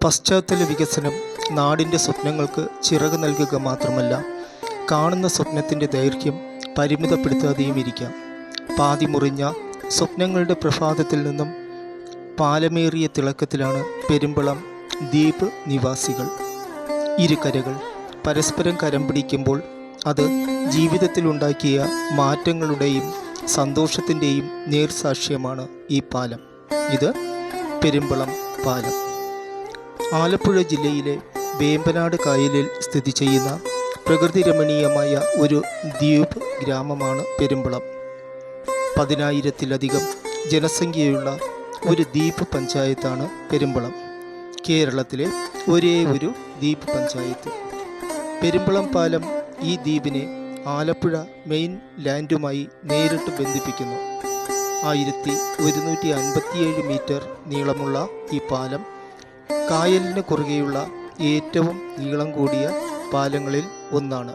പശ്ചാത്തല വികസനം നാടിൻ്റെ സ്വപ്നങ്ങൾക്ക് ചിറക് നൽകുക മാത്രമല്ല, കാണുന്ന സ്വപ്നത്തിൻ്റെ ദൈർഘ്യം പരിമിതപ്പെടുത്താതെയും ഇരിക്കാം. പാതി മുറിഞ്ഞ സ്വപ്നങ്ങളുടെ പ്രഭാതത്തിൽ നിന്നും പാലമേറിയ തിളക്കത്തിലാണ് പെരുമ്പളം ദ്വീപ് നിവാസികൾ. ഇരുകരകൾ പരസ്പരം കരം പിടിക്കുമ്പോൾ അത് ജീവിതത്തിലുണ്ടാക്കിയ മാറ്റങ്ങളുടെയും സന്തോഷത്തിൻ്റെയും നേർസാക്ഷ്യമാണ് ഈ പാലം. ഇത് പെരുമ്പളം പാലം. ആലപ്പുഴ ജില്ലയിലെ വേമ്പനാട് കായലിൽ സ്ഥിതി ചെയ്യുന്ന പ്രകൃതി രമണീയമായ ഒരു ദ്വീപ് ഗ്രാമമാണ് പെരുമ്പളം. 10,000-ലധികം ജനസംഖ്യയുള്ള ഒരു ദ്വീപ് പഞ്ചായത്താണ് പെരുമ്പളം. കേരളത്തിലെ ഒരേ ഒരു ദ്വീപ് പഞ്ചായത്ത്. പെരുമ്പളം പാലം ഈ ദ്വീപിനെ ആലപ്പുഴ മെയിൻ ലാൻഡുമായി നേരിട്ട് ബന്ധിപ്പിക്കുന്നു. 1157 മീറ്റർ നീളമുള്ള ഈ പാലം കായലിന് കുറുകെയുള്ള ഏറ്റവും നീളം കൂടിയ പാലങ്ങളിൽ ഒന്നാണ്.